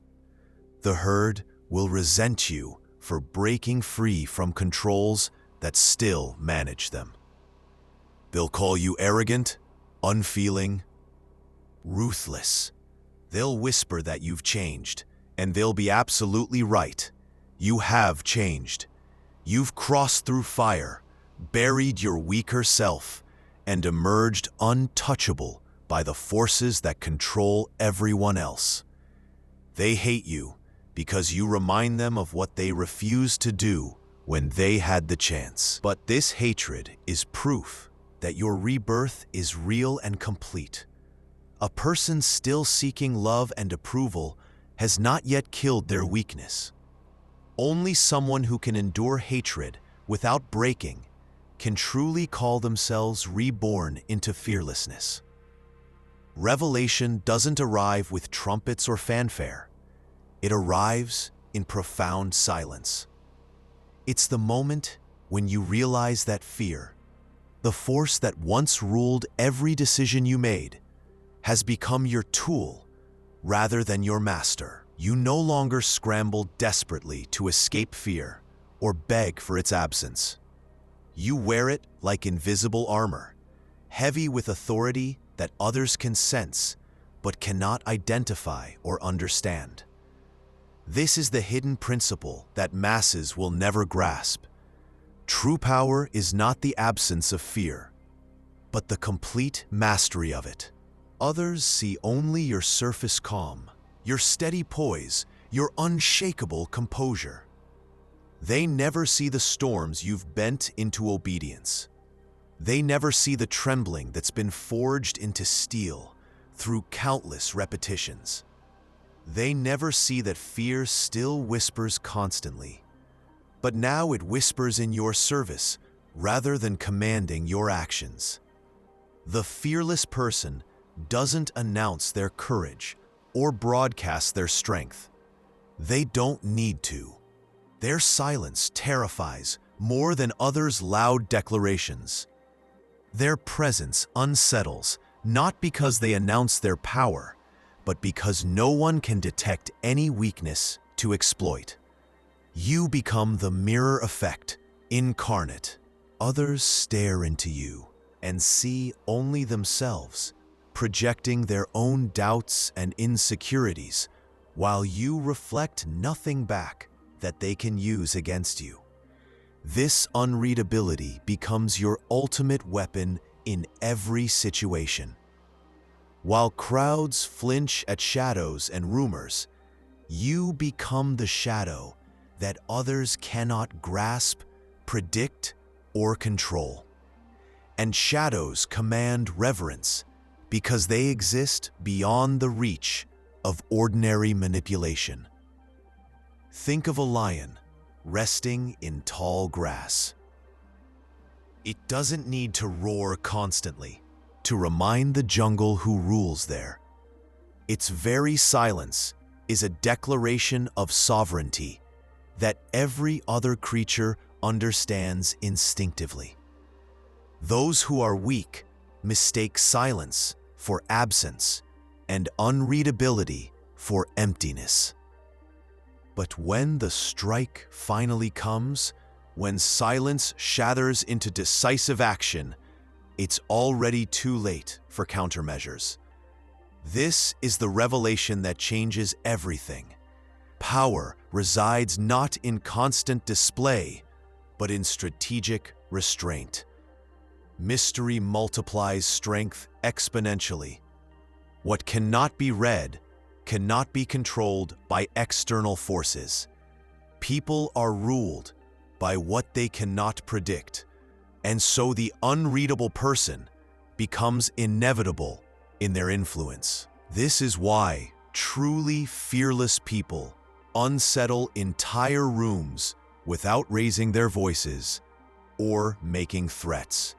The herd will resent you for breaking free from controls that still manage them. They'll call you arrogant, unfeeling, ruthless. They'll whisper that you've changed, and they'll be absolutely right. You have changed. You've crossed through fire, buried your weaker self, and emerged untouchable by the forces that control everyone else. They hate you because you remind them of what they refused to do when they had the chance. But this hatred is proof that your rebirth is real and complete. A person still seeking love and approval has not yet killed their weakness. Only someone who can endure hatred without breaking can truly call themselves reborn into fearlessness. Revelation doesn't arrive with trumpets or fanfare. It arrives in profound silence. It's the moment when you realize that fear, the force that once ruled every decision you made, has become your tool rather than your master. You no longer scramble desperately to escape fear or beg for its absence. You wear it like invisible armor, heavy with authority that others can sense but cannot identify or understand. This is the hidden principle that masses will never grasp. True power is not the absence of fear, but the complete mastery of it. Others see only your surface calm, your steady poise, your unshakable composure. They never see the storms you've bent into obedience. They never see the trembling that's been forged into steel through countless repetitions. They never see that fear still whispers constantly, but now it whispers in your service rather than commanding your actions. The fearless person doesn't announce their courage or broadcast their strength. They don't need to. Their silence terrifies more than others' loud declarations. Their presence unsettles not because they announce their power, but because no one can detect any weakness to exploit. You become the mirror effect, incarnate. Others stare into you and see only themselves, projecting their own doubts and insecurities, while you reflect nothing back that they can use against you. This unreadability becomes your ultimate weapon in every situation. While crowds flinch at shadows and rumors, you become the shadow that others cannot grasp, predict, or control. And shadows command reverence because they exist beyond the reach of ordinary manipulation. Think of a lion resting in tall grass. It doesn't need to roar constantly to remind the jungle who rules there. Its very silence is a declaration of sovereignty that every other creature understands instinctively. Those who are weak mistake silence for absence and unreadability for emptiness. But when the strike finally comes, when silence shatters into decisive action, it's already too late for countermeasures. This is the revelation that changes everything. Power resides not in constant display, but in strategic restraint. Mystery multiplies strength exponentially. What cannot be read cannot be controlled by external forces. People are ruled by what they cannot predict, and so the unreadable person becomes inevitable in their influence. This is why truly fearless people unsettle entire rooms without raising their voices or making threats.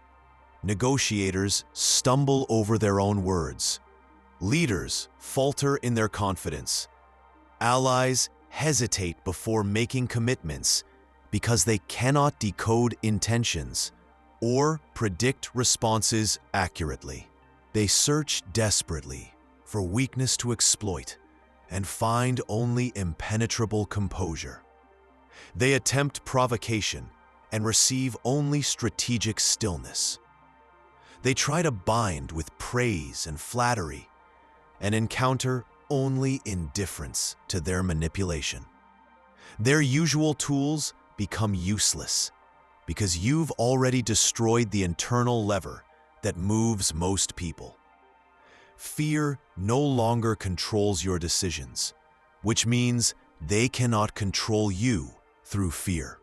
Negotiators stumble over their own words. Leaders falter in their confidence. Allies hesitate before making commitments because they cannot decode intentions or predict responses accurately. They search desperately for weakness to exploit and find only impenetrable composure. They attempt provocation and receive only strategic stillness. They try to bind with praise and flattery and encounter only indifference to their manipulation. Their usual tools become useless because you've already destroyed the internal lever that moves most people. Fear no longer controls your decisions, which means they cannot control you through fear.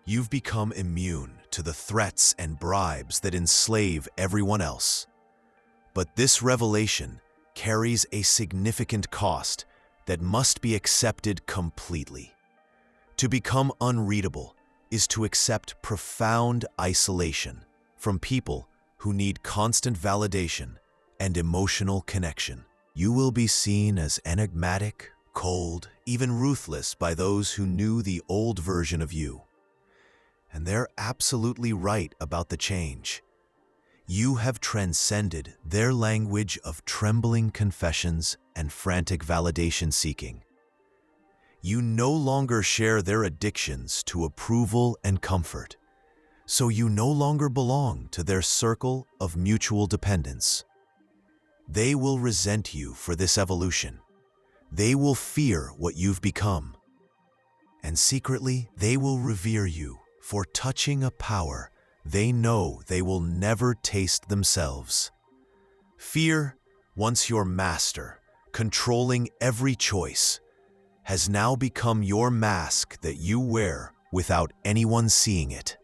You've become immune to the threats and bribes that enslave everyone else. But this revelation carries a significant cost that must be accepted completely. To become unreadable is to accept profound isolation from people who need constant validation and emotional connection. You will be seen as enigmatic, cold, even ruthless by those who knew the old version of you. And they're absolutely right about the change. You have transcended their language of trembling confessions and frantic validation seeking. You no longer share their addictions to approval and comfort, so you no longer belong to their circle of mutual dependence. They will resent you for this evolution. They will fear what you've become. And secretly, they will revere you for touching a power they know they will never taste themselves. Fear, once your master, controlling every choice, has now become your mask that you wear without anyone seeing it.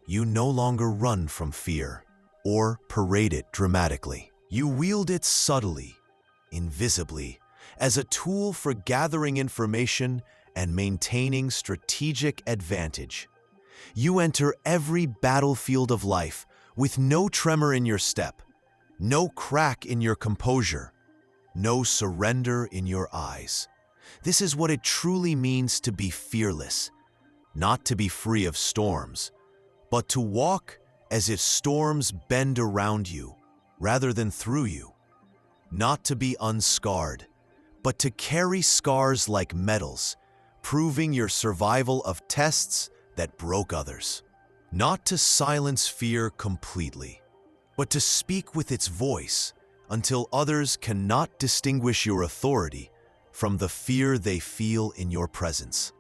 You no longer run from fear or parade it dramatically. You wield it subtly, invisibly, as a tool for gathering information and maintaining strategic advantage. You enter every battlefield of life with no tremor in your step, no crack in your composure, no surrender in your eyes. This is what it truly means to be fearless, not to be free of storms, but to walk as if storms bend around you rather than through you, not to be unscarred, but to carry scars like medals, proving your survival of tests that broke others. Not to silence fear completely, but to speak with its voice until others cannot distinguish your authority from the fear they feel in your presence.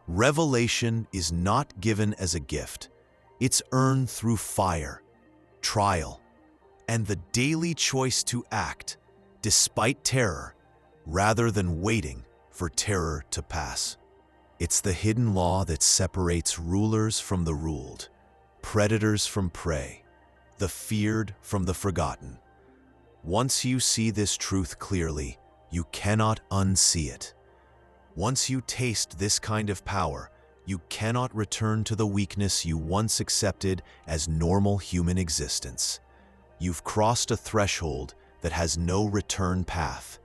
Revelation is not given as a gift. It's earned through fire, trial, and the daily choice to act, despite terror, rather than waiting for terror to pass. It's the hidden law that separates rulers from the ruled, predators from prey, the feared from the forgotten. Once you see this truth clearly, you cannot unsee it. Once you taste this kind of power, you cannot return to the weakness you once accepted as normal human existence. You've crossed a threshold that has no return path,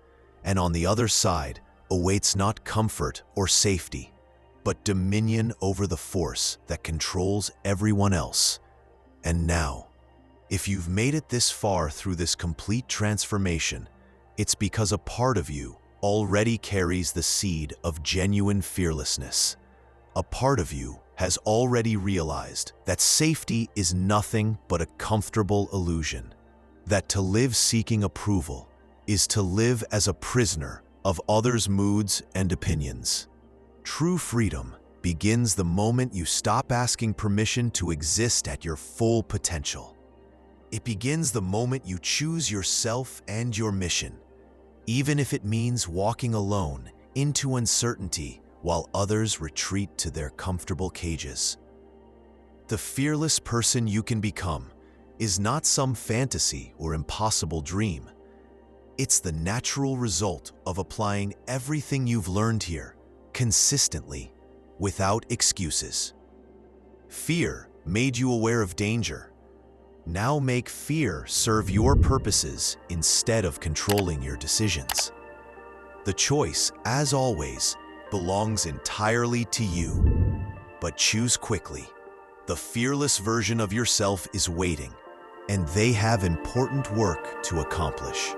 and on the other side awaits not comfort or safety, but dominion over the force that controls everyone else. And now, if you've made it this far through this complete transformation, it's because a part of you already carries the seed of genuine fearlessness. A part of you has already realized that safety is nothing but a comfortable illusion, that to live seeking approval is to live as a prisoner of others' moods and opinions. True freedom begins the moment you stop asking permission to exist at your full potential. It begins the moment you choose yourself and your mission, even if it means walking alone into uncertainty while others retreat to their comfortable cages. The fearless person you can become is not some fantasy or impossible dream. It's the natural result of applying everything you've learned here consistently, without excuses. Fear made you aware of danger. Now make fear serve your purposes instead of controlling your decisions. The choice, as always, belongs entirely to you. But choose quickly. The fearless version of yourself is waiting, and they have important work to accomplish.